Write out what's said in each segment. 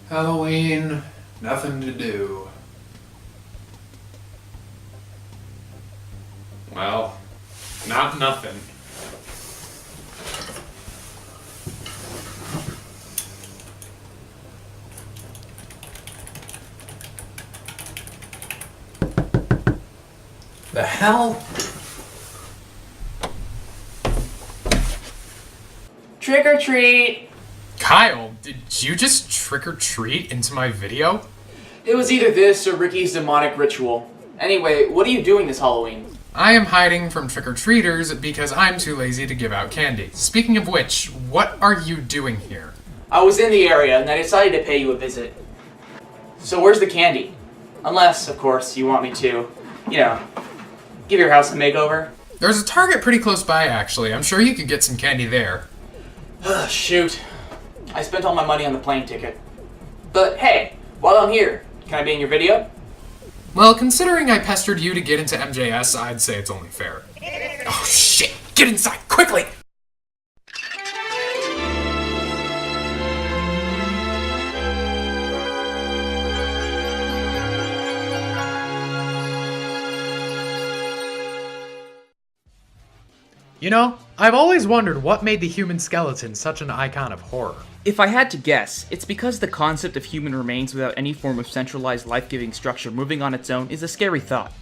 Halloween, nothing to do. Well, not nothing. The hell? Trick or treat! Kyle, did you just trick or treat into my video? It was either this or Ricky's demonic ritual. Anyway, what are you doing this Halloween? I am hiding from trick-or-treaters because I'm too lazy to give out candy. Speaking of which, what are you doing here? I was in the area and I decided to pay you a visit. So where's the candy? Unless, of course, you want me to, give your house a makeover. There's a Target pretty close by, actually. I'm sure you could get some candy there. Shoot. I spent all my money on the plane ticket. But hey, while I'm here, can I be in your video? Well, considering I pestered you to get into MJS, I'd say it's only fair. Oh shit! Get inside, quickly! You know, I've always wondered what made the human skeleton such an icon of horror. If I had to guess, it's because the concept of human remains without any form of centralized life-giving structure moving on its own is a scary thought.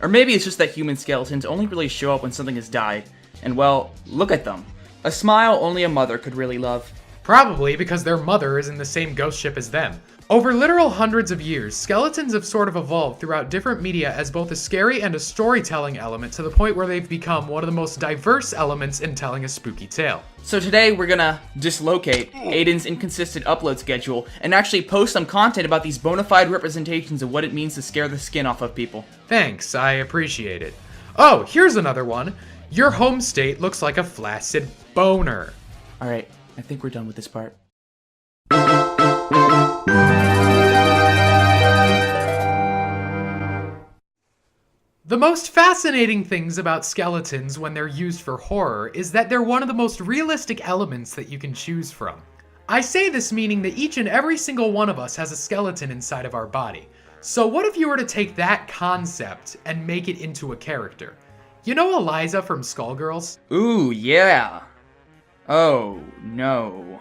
Or maybe it's just that human skeletons only really show up when something has died, and well, look at them. A smile only a mother could really love. Probably because their mother is in the same ghost ship as them. Over literal hundreds of years, skeletons have sort of evolved throughout different media as both a scary and a storytelling element to the point where they've become one of the most diverse elements in telling a spooky tale. So today we're gonna dislocate Aiden's inconsistent upload schedule and actually post some content about these bona fide representations of what it means to scare the skin off of people. Thanks, I appreciate it. Oh, here's another one. Your home state looks like a flaccid boner. Alright, I think we're done with this part. The most fascinating things about skeletons when they're used for horror is that they're one of the most realistic elements that you can choose from. I say this meaning that each and every single one of us has a skeleton inside of our body. So what if you were to take that concept and make it into a character? You know Eliza from Skullgirls? Ooh, yeah. Oh, no.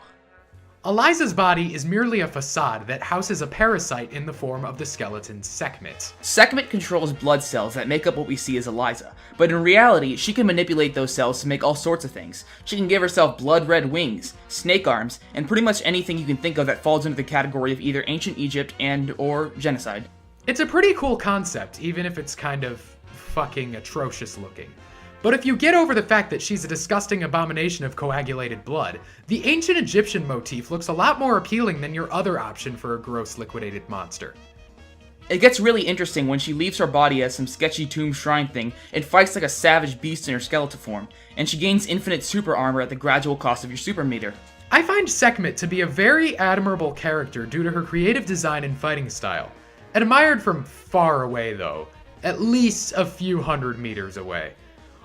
Eliza's body is merely a facade that houses a parasite in the form of the skeleton Sekhmet. Sekhmet controls blood cells that make up what we see as Eliza, but in reality, she can manipulate those cells to make all sorts of things. She can give herself blood-red wings, snake arms, and pretty much anything you can think of that falls into the category of either ancient Egypt and/or genocide. It's a pretty cool concept, even if it's kind of fucking atrocious looking. But if you get over the fact that she's a disgusting abomination of coagulated blood, the ancient Egyptian motif looks a lot more appealing than your other option for a gross liquidated monster. It gets really interesting when she leaves her body as some sketchy tomb shrine thing and fights like a savage beast in her skeletal form, and she gains infinite super armor at the gradual cost of your super meter. I find Sekhmet to be a very admirable character due to her creative design and fighting style. Admired from far away though, at least a few hundred meters away.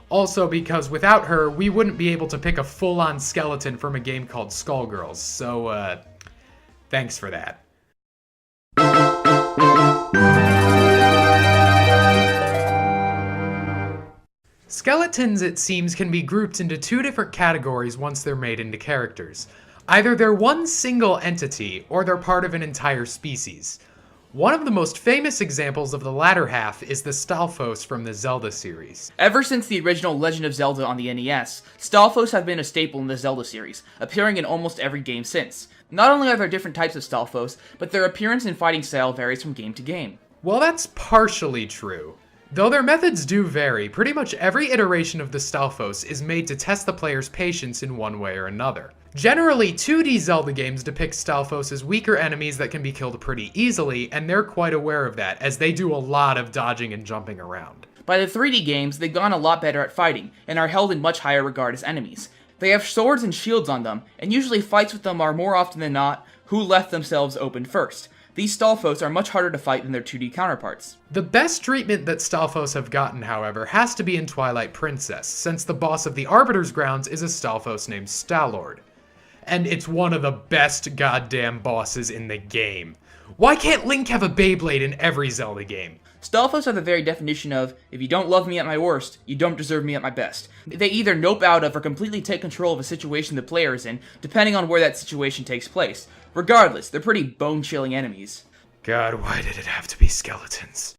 Also because without her, we wouldn't be able to pick a full-on skeleton from a game called Skullgirls, so, thanks for that. Skeletons, it seems, can be grouped into two different categories once they're made into characters. Either they're one single entity, or they're part of an entire species. One of the most famous examples of the latter half is the Stalfos from the Zelda series. Ever since the original Legend of Zelda on the NES, Stalfos have been a staple in the Zelda series, appearing in almost every game since. Not only are there different types of Stalfos, but their appearance and fighting style varies from game to game. Well, that's partially true. Though their methods do vary, pretty much every iteration of the Stalfos is made to test the player's patience in one way or another. Generally, 2D Zelda games depict Stalfos as weaker enemies that can be killed pretty easily, and they're quite aware of that, as they do a lot of dodging and jumping around. By the 3D games, they've gone a lot better at fighting, and are held in much higher regard as enemies. They have swords and shields on them, and usually fights with them are more often than not who left themselves open first. These Stalfos are much harder to fight than their 2D counterparts. The best treatment that Stalfos have gotten, however, has to be in Twilight Princess, since the boss of the Arbiter's Grounds is a Stalfos named Stalord. and it's one of the best goddamn bosses in the game. Why can't Link have a Beyblade in every Zelda game? Stalfos are the very definition of, if you don't love me at my worst, you don't deserve me at my best. They either nope out of or completely take control of a situation the player is in, depending on where that situation takes place. Regardless, they're pretty bone-chilling enemies. God, why did it have to be skeletons?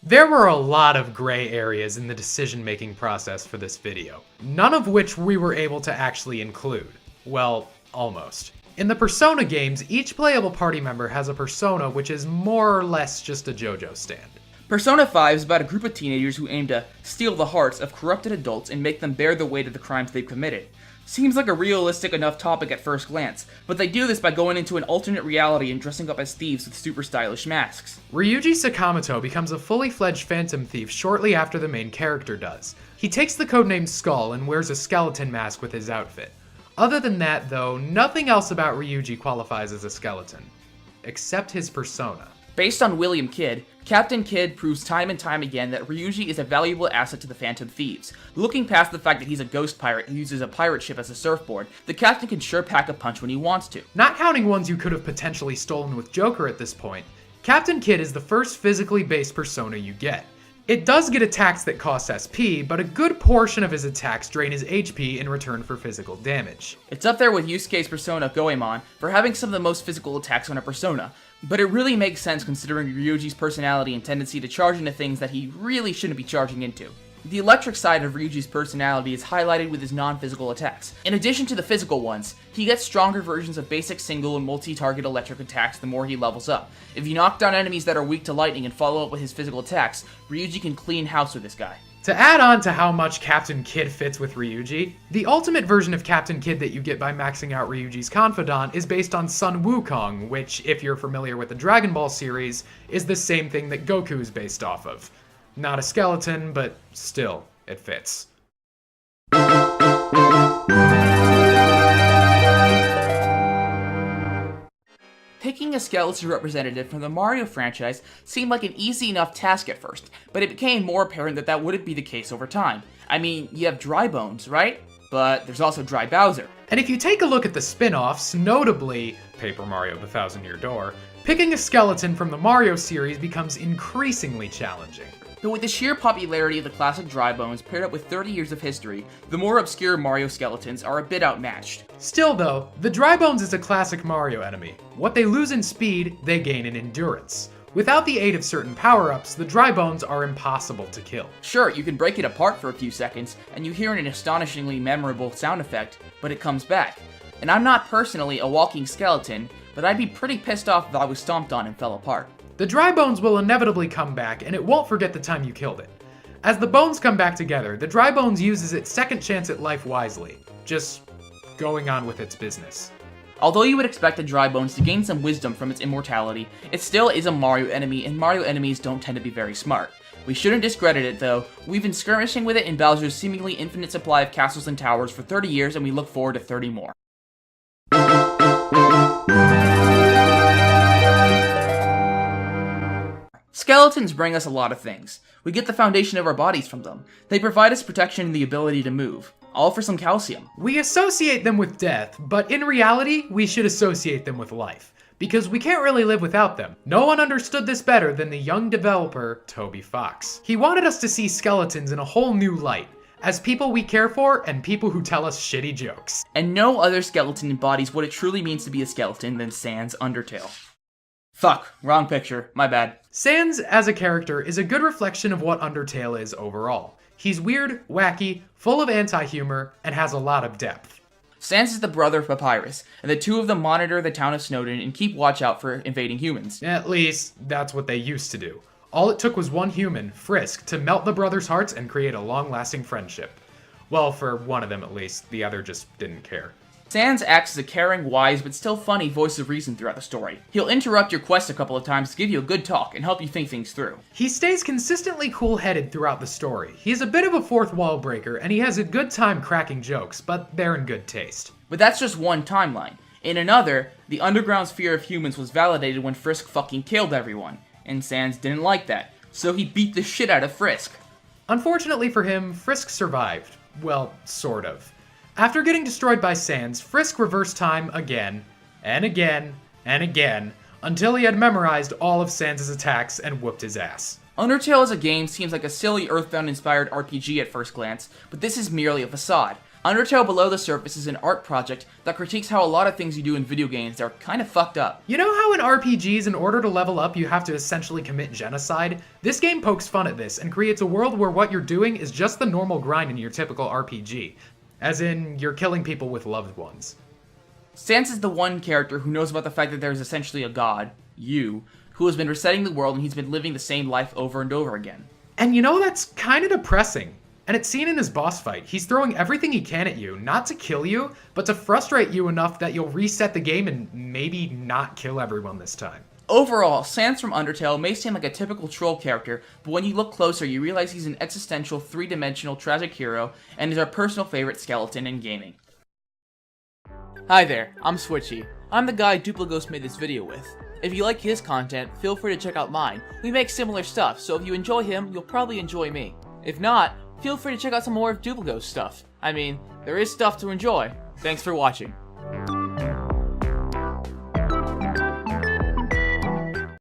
There were a lot of gray areas in the decision-making process for this video, none of which we were able to actually include. Well, almost. In the Persona games, each playable party member has a persona which is more or less just a JoJo stand. Persona 5 is about a group of teenagers who aim to steal the hearts of corrupted adults and make them bear the weight of the crimes they've committed. Seems like a realistic enough topic at first glance, but they do this by going into an alternate reality and dressing up as thieves with super stylish masks. Ryuji Sakamoto becomes a fully fledged phantom thief shortly after the main character does. He takes the codename Skull and wears a skeleton mask with his outfit. Other than that, though, nothing else about Ryuji qualifies as a skeleton, except his persona. Based on William Kidd, Captain Kidd proves time and time again that Ryuji is a valuable asset to the Phantom Thieves. Looking past the fact that he's a ghost pirate who uses a pirate ship as a surfboard, the captain can sure pack a punch when he wants to. Not counting ones you could have potentially stolen with Joker at this point, Captain Kidd is the first physically based persona you get. It does get attacks that cost SP, but a good portion of his attacks drain his HP in return for physical damage. It's up there with Yusuke's persona Goemon for having some of the most physical attacks on a persona, but it really makes sense considering Ryuji's personality and tendency to charge into things that he really shouldn't be charging into. The electric side of Ryuji's personality is highlighted with his non-physical attacks. In addition to the physical ones, he gets stronger versions of basic single and multi-target electric attacks the more he levels up. If you knock down enemies that are weak to lightning and follow up with his physical attacks, Ryuji can clean house with this guy. To add on to how much Captain Kidd fits with Ryuji, the ultimate version of Captain Kidd that you get by maxing out Ryuji's Confidant is based on Sun Wukong, which, if you're familiar with the Dragon Ball series, is the same thing that Goku's based off of. Not a skeleton, but still, it fits. Picking a skeleton representative from the Mario franchise seemed like an easy enough task at first, but it became more apparent that that wouldn't be the case over time. I mean, you have Dry Bones, right? But there's also Dry Bowser. And if you take a look at the spin-offs, notably Paper Mario The Thousand Year Door, picking a skeleton from the Mario series becomes increasingly challenging. But with the sheer popularity of the classic Dry Bones paired up with 30 years of history, the more obscure Mario skeletons are a bit outmatched. Still though, the Dry Bones is a classic Mario enemy. What they lose in speed, they gain in endurance. Without the aid of certain power-ups, the Dry Bones are impossible to kill. Sure, you can break it apart for a few seconds, and you hear an astonishingly memorable sound effect, but it comes back. And I'm not personally a walking skeleton, but I'd be pretty pissed off if I was stomped on and fell apart. The Dry Bones will inevitably come back, and it won't forget the time you killed it. As the bones come back together, the Dry Bones uses its second chance at life wisely, just going on with its business. Although you would expect the Dry Bones to gain some wisdom from its immortality, it still is a Mario enemy, and Mario enemies don't tend to be very smart. We shouldn't discredit it though. We've been skirmishing with it in Bowser's seemingly infinite supply of castles and towers for 30 years, and we look forward to 30 more. Skeletons bring us a lot of things. We get the foundation of our bodies from them. They provide us protection and the ability to move. All for some calcium. We associate them with death, but in reality, we should associate them with life, because we can't really live without them. No one understood this better than the young developer, Toby Fox. He wanted us to see skeletons in a whole new light, as people we care for and people who tell us shitty jokes. And no other skeleton embodies what it truly means to be a skeleton than Sans Undertale. Fuck, wrong picture, my bad. Sans, as a character, is a good reflection of what Undertale is overall. He's weird, wacky, full of anti-humor, and has a lot of depth. Sans is the brother of Papyrus, and the two of them monitor the town of Snowdin and keep watch out for invading humans. At least, that's what they used to do. All it took was one human, Frisk, to melt the brothers' hearts and create a long-lasting friendship. Well, for one of them at least, the other just didn't care. Sans acts as a caring, wise, but still funny voice of reason throughout the story. He'll interrupt your quest a couple of times to give you a good talk and help you think things through. He stays consistently cool-headed throughout the story. He's a bit of a fourth wall breaker, and he has a good time cracking jokes, but they're in good taste. But that's just one timeline. In another, the underground's fear of humans was validated when Frisk fucking killed everyone, and Sans didn't like that, so he beat the shit out of Frisk. Unfortunately for him, Frisk survived. Well, sort of. After getting destroyed by Sans, Frisk reversed time again, and again, and again, until he had memorized all of Sans' attacks and whooped his ass. Undertale as a game seems like a silly Earthbound-inspired RPG at first glance, but this is merely a facade. Undertale Below the Surface is an art project that critiques how a lot of things you do in video games are kinda fucked up. You know how in RPGs, in order to level up, you have to essentially commit genocide? This game pokes fun at this and creates a world where what you're doing is just the normal grind in your typical RPG. As in, you're killing people with loved ones. Sans is the one character who knows about the fact that there is essentially a god, you, who has been resetting the world and he's been living the same life over and over again. And you know, that's kinda depressing. And it's seen in his boss fight. He's throwing everything he can at you, not to kill you, but to frustrate you enough that you'll reset the game and maybe not kill everyone this time. Overall, Sans from Undertale may seem like a typical troll character, but when you look closer you realize he's an existential, three-dimensional, tragic hero, and is our personal favorite skeleton in gaming. Hi there, I'm switch1e. I'm the guy Duplagos made this video with. If you like his content, feel free to check out mine. We make similar stuff, so if you enjoy him, you'll probably enjoy me. If not, feel free to check out some more of Duplagos' stuff. I mean, there is stuff to enjoy. Thanks for watching.